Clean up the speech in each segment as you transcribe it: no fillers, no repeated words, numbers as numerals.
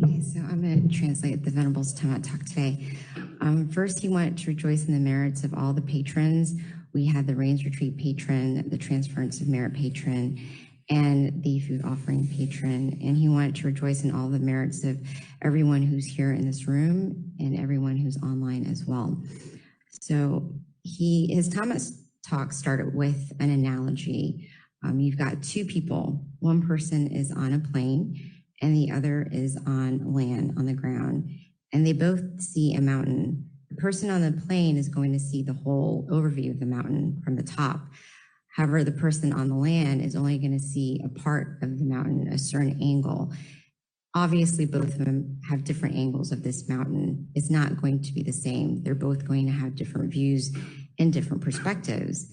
Okay, so I'm going to translate the Venerable's Timeout talk today. First, he wanted to rejoice in the merits of all the patrons. We had the Rains Retreat patron, the Transference of Merit patron, and the Food Offering patron. And he wanted to rejoice in all the merits of everyone who's here in this room and everyone who's online as well. So his Timeout talk started with an analogy. You've got two people. One person is on a plane and the other is on land, on the ground, and they both see a mountain. The person on the plane is going to see the whole overview of the mountain from the top. However, the person on the land is only going to see a part of the mountain, a certain angle. Obviously, both of them have different angles of this mountain. It's not going to be the same. They're both going to have different views and different perspectives.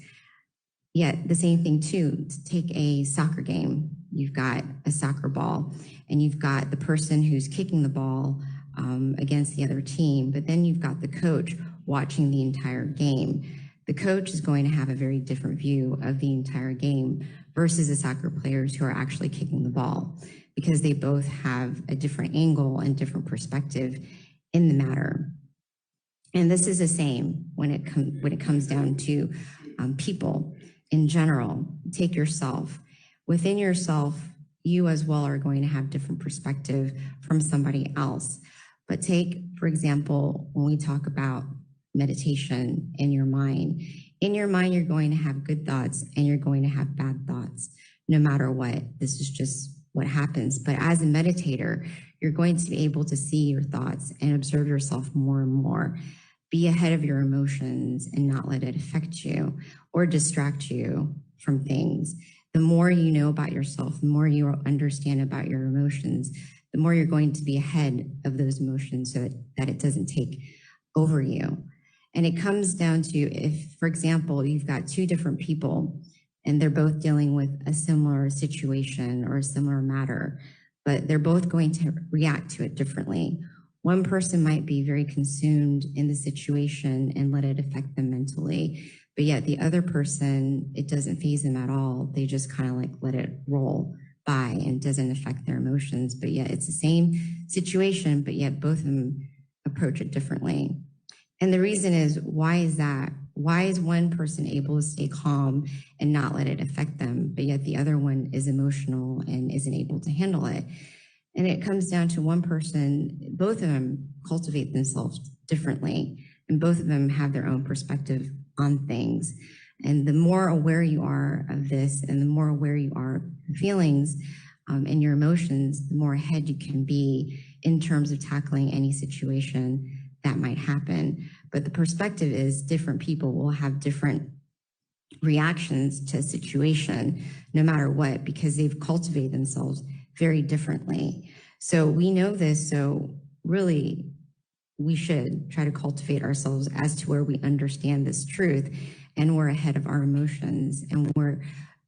Yet the same thing too, to take a soccer game, you've got a soccer ball and you've got the person who's kicking the ball against the other team, but then you've got the coach watching the entire game. The coach is going to have a very different view of the entire game versus the soccer players who are actually kicking the ball, because they both have a different angle and different perspective in the matter. And this is the same when it comes down to people in general. Take yourself. Within yourself, you as well are going to have different perspective from somebody else. But take, for example, when we talk about meditation in your mind, you're going to have good thoughts and you're going to have bad thoughts, no matter what. This is just what happens. But as a meditator, you're going to be able to see your thoughts and observe yourself more and more. Be ahead of your emotions and not let it affect you or distract you from things. The more you know about yourself, the more you understand about your emotions, the more you're going to be ahead of those emotions so that it doesn't take over you. And it comes down to, if, for example, you've got two different people and they're both dealing with a similar situation or a similar matter, but they're both going to react to it differently. One person might be very consumed in the situation and let it affect them mentally, but yet the other person, it doesn't faze them at all. They just kind of like let it roll by and it doesn't affect their emotions, but yet it's the same situation, but yet both of them approach it differently. And the reason is, why is that? Why is one person able to stay calm and not let it affect them, but yet the other one is emotional and isn't able to handle it? And it comes down to one person, both of them cultivate themselves differently, and both of them have their own perspective on things. And the more aware you are of this and the more aware you are of feelings and your emotions, the more ahead you can be in terms of tackling any situation that might happen. But the perspective is different people will have different reactions to a situation, no matter what, because they've cultivated themselves very differently. So we know this, so really we should try to cultivate ourselves as to where we understand this truth and we're ahead of our emotions and we're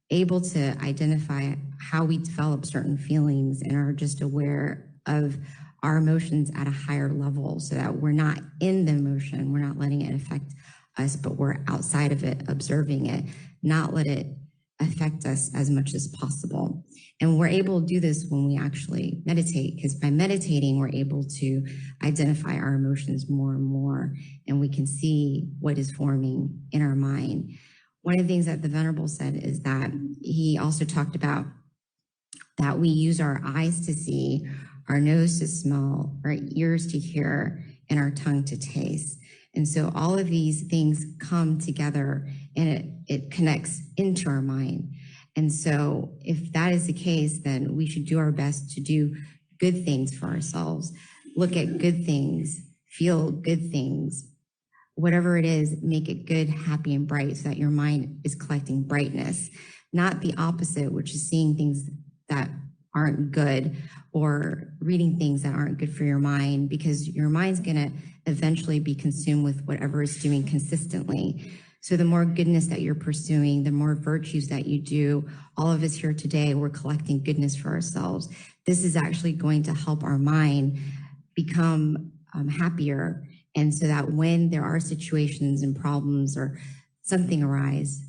able to identify how we develop certain feelings and are just aware of our emotions at a higher level so that we're not in the emotion, we're not letting it affect us, but we're outside of it, observing it, not let it affect us as much as possible. And we're able to do this when we actually meditate, because by meditating, we're able to identify our emotions more and more, and we can see what is forming in our mind. One of the things that the Venerable said is that he also talked about that we use our eyes to see, our nose to smell, our ears to hear, and our tongue to taste. And so all of these things come together and it connects into our mind. And so if that is the case, then we should do our best to do good things for ourselves. Look at good things, feel good things, whatever it is, make it good, happy, and bright so that your mind is collecting brightness, not the opposite, which is seeing things that aren't good or reading things that aren't good for your mind, because your mind's going to eventually be consumed with whatever it's doing consistently. So the more goodness that you're pursuing, the more virtues that you do, all of us here today, we're collecting goodness for ourselves. This is actually going to help our mind become happier. And so that when there are situations and problems or something arrives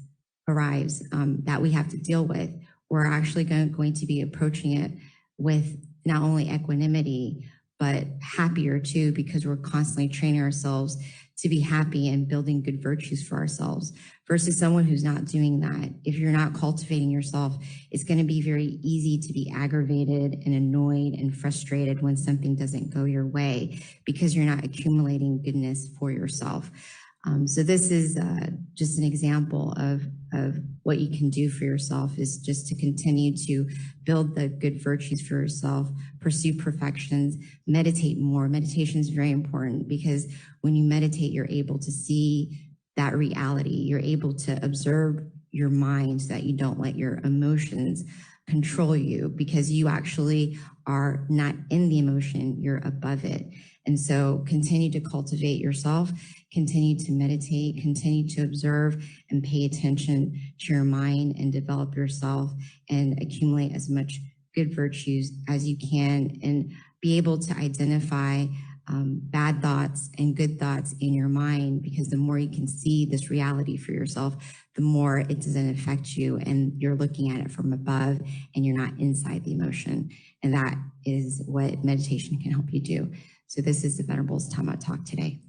that we have to deal with, we're actually going to be approaching it with not only equanimity, but happier too, because we're constantly training ourselves to be happy and building good virtues for ourselves, versus someone who's not doing that. If you're not cultivating yourself, it's going to be very easy to be aggravated and annoyed and frustrated when something doesn't go your way, because you're not accumulating goodness for yourself. So this is just an example of what you can do for yourself, is just to continue to build the good virtues for yourself, pursue perfections, meditate more. Meditation is very important, because when you meditate, you're able to see that reality. You're able to observe your mind, so that you don't let your emotions control you, because you actually are not in the emotion, you're above it. And so continue to cultivate yourself, continue to meditate, continue to observe and pay attention to your mind, and develop yourself and accumulate as much good virtues as you can, and be able to identify bad thoughts and good thoughts in your mind, because the more you can see this reality for yourself, the more it doesn't affect you, and you're looking at it from above and you're not inside the emotion. And that is what meditation can help you do. So this is the Venerables Talmud Talk today.